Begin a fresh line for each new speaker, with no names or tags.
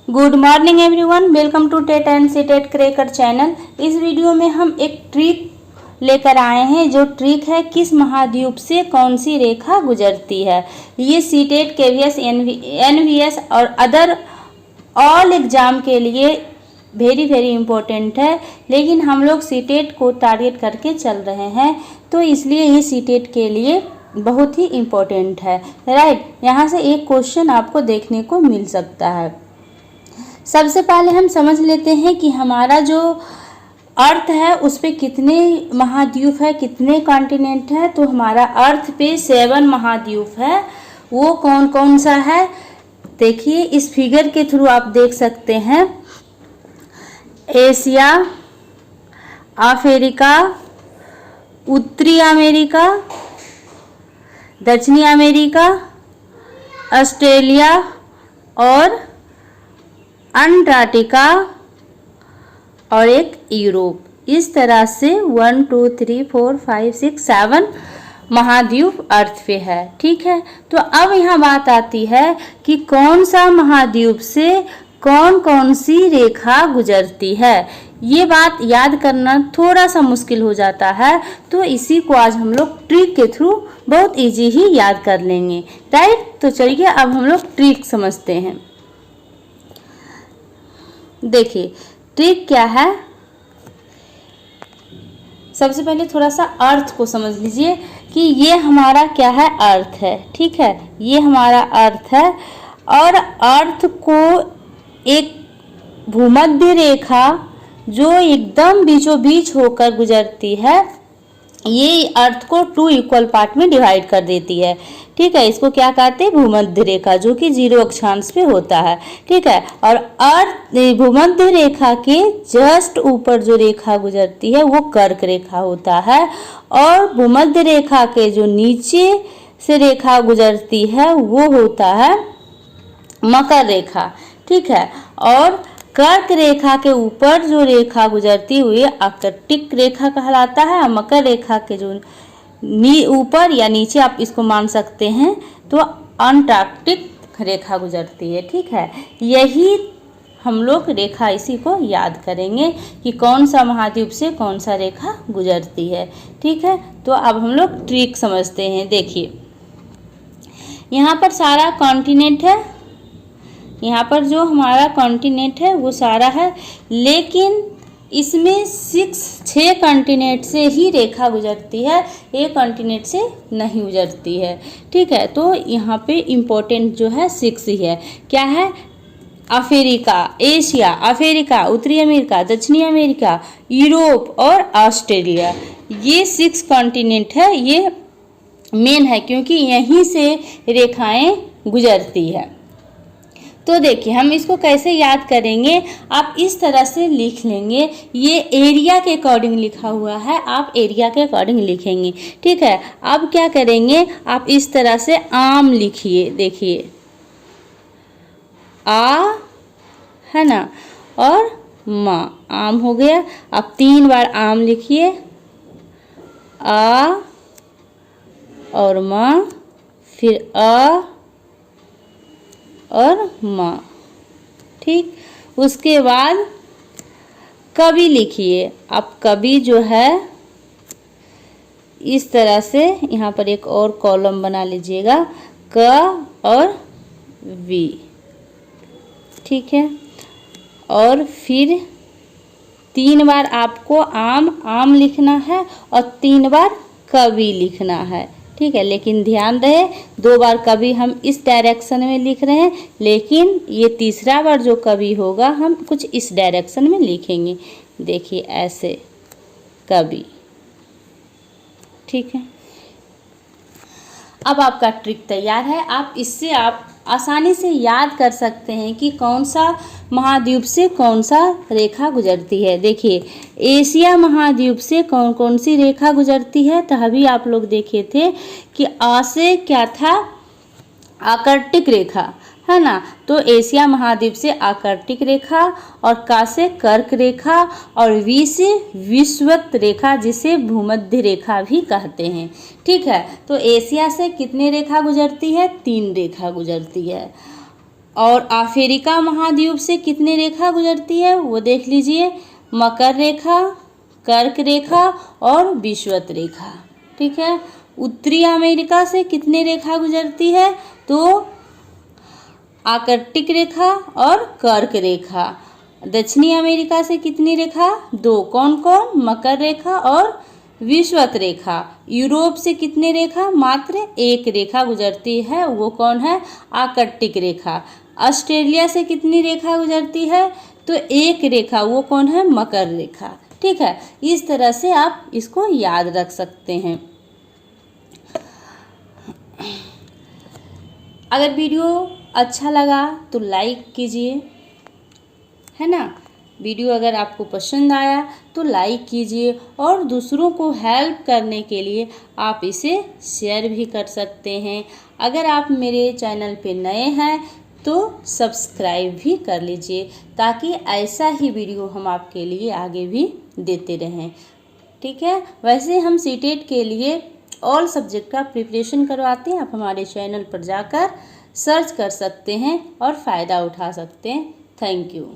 Good morning everyone, welcome to TET and CTET cracker channel. इस video में हम एक ट्रिक लेकर आए हैं। जो ट्रिक है किस महाद्वीप से कौन सी रेखा गुजरती है। ये सी टेट, केवीएस, एनवीएस और अदर ऑल एग्ज़ाम के लिए वेरी वेरी इम्पोर्टेंट है, लेकिन हम लोग सी टेट को टारगेट करके चल रहे हैं, तो इसलिए ये सी टेट के लिए बहुत ही इम्पोर्टेंट है। राइट, यहाँ से एक क्वेश्चन आपको देखने को मिल सकता है। सबसे पहले हम समझ लेते हैं कि हमारा जो अर्थ है उस पे कितने महाद्वीप है, कितने कॉन्टिनेंट है। तो हमारा अर्थ पे 7 महाद्वीप है। वो कौन कौन सा है देखिए, इस फिगर के थ्रू आप देख सकते हैं। एशिया, अफ्रीका, उत्तरी अमेरिका, दक्षिणी अमेरिका, ऑस्ट्रेलिया और अंटार्कटिका और एक यूरोप। इस तरह से 1 2 3 4 5 6 7 महाद्वीप अर्थ पे है। ठीक है, तो अब यहाँ बात आती है कि कौन सा महाद्वीप से कौन कौन सी रेखा गुजरती है। ये बात याद करना थोड़ा सा मुश्किल हो जाता है, तो इसी को आज हम लोग ट्रिक के थ्रू बहुत इजी ही याद कर लेंगे। राइट, तो चलिए अब हम लोग ट्रिक समझते हैं। देखिए ट्रिक क्या है। सबसे पहले थोड़ा सा अर्थ को समझ लीजिए कि ये हमारा क्या है, अर्थ है। ठीक है, ये हमारा अर्थ है और अर्थ को एक भूमध्य रेखा जो एकदम बीचों बीच होकर गुजरती है, ये अर्थ को 2 इक्वल पार्ट में डिवाइड कर देती है। ठीक है, इसको क्या कहते हैं, भूमध्य रेखा, जो कि 0 अक्षांश पे होता है। ठीक है, और अर्थ भूमध्य रेखा के जस्ट ऊपर जो रेखा गुजरती है वो कर्क रेखा होता है, और भूमध्य रेखा के जो नीचे से रेखा गुजरती है वो होता है मकर रेखा। ठीक है, और कर्क रेखा के ऊपर जो रेखा गुजरती हुई आर्कटिक रेखा कहलाता है। मकर रेखा के जो ऊपर या नीचे आप इसको मान सकते हैं, तो अंटार्कटिक रेखा गुजरती है। ठीक है, यही हम लोग रेखा इसी को याद करेंगे कि कौन सा महाद्वीप से कौन सा रेखा गुजरती है। ठीक है, तो अब हम लोग ट्रिक समझते हैं। देखिए यहाँ पर सारा कॉन्टिनेंट है, यहाँ पर जो हमारा कॉन्टिनेंट है वो सारा है, लेकिन इसमें 6 कॉन्टिनेंट से ही रेखा गुजरती है, एक कॉन्टिनेंट से नहीं गुजरती है। ठीक है, तो यहाँ पे इम्पोर्टेंट जो है 6 ही है। क्या है, अफ्रीका, एशिया, अफ्रीका, उत्तरी अमेरिका, दक्षिणी अमेरिका, यूरोप और ऑस्ट्रेलिया। ये 6 कॉन्टिनेंट है, ये मेन है क्योंकि यहीं से रेखाएं गुजरती है। तो देखिए हम इसको कैसे याद करेंगे, आप इस तरह से लिख लेंगे। ये एरिया के अकॉर्डिंग लिखा हुआ है, आप एरिया के अकॉर्डिंग लिखेंगे। ठीक है, अब क्या करेंगे, आप इस तरह से आम लिखिए। देखिए आ है ना, और माँ, आम हो गया। अब 3 बार आम लिखिए, आ और माँ, फिर आ और माँ। ठीक, उसके बाद कवि लिखिए। अब कवि जो है इस तरह से यहाँ पर एक और कॉलम बना लीजिएगा, क और वी। ठीक है, और फिर 3 बार आपको आम लिखना है और 3 बार कवि लिखना है। ठीक है, लेकिन ध्यान रहे 2 बार कवि हम इस डायरेक्शन में लिख रहे हैं, लेकिन ये तीसरा बार जो कवि होगा हम कुछ इस डायरेक्शन में लिखेंगे। देखिए ऐसे कवि। ठीक है, अब आपका ट्रिक तैयार है। आप इससे आप आसानी से याद कर सकते हैं कि कौन सा महाद्वीप से कौन सा रेखा गुजरती है। देखिए एशिया महाद्वीप से कौन कौन सी रेखा गुजरती है, तो अभी आप लोग देखे थे कि आ से क्या था, आर्कटिक रेखा है ना। तो एशिया महाद्वीप से आर्कटिक रेखा, और का से कर्क रेखा, और वी से विषुवत रेखा, जिसे भूमध्य रेखा भी कहते हैं। ठीक है, तो एशिया से कितने रेखा गुजरती है, 3 रेखा गुजरती है। और अफ्रीका महाद्वीप से कितनी रेखा गुजरती है वो देख लीजिए, मकर रेखा, कर्क रेखा और विषुवत रेखा। ठीक है। उत्तरी अमेरिका से कितनी रेखा गुजरती है, तो आर्कटिक रेखा और कर्क रेखा। दक्षिणी अमेरिका से कितनी रेखा, 2, कौन कौन, मकर रेखा और विषुवत रेखा। यूरोप से कितनी रेखा, मात्र 1 रेखा गुजरती है, वो कौन है, आर्कटिक रेखा। ऑस्ट्रेलिया से कितनी रेखा गुजरती है, तो 1 रेखा, वो कौन है, मकर रेखा। ठीक है। इस तरह से आप इसको याद रख सकते हैं। अगर वीडियो अच्छा लगा तो लाइक कीजिए, है ना। वीडियो अगर आपको पसंद आया तो लाइक कीजिए और दूसरों को हेल्प करने के लिए आप इसे शेयर भी कर सकते हैं। अगर आप मेरे चैनल पे नए हैं तो सब्सक्राइब भी कर लीजिए, ताकि ऐसा ही वीडियो हम आपके लिए आगे भी देते रहें। ठीक है। वैसे हम सीटेट के लिए ऑल सब्जेक्ट का प्रिपरेशन करवाते हैं, आप हमारे चैनल पर जाकर सर्च कर सकते हैं और फ़ायदा उठा सकते हैं। Thank you.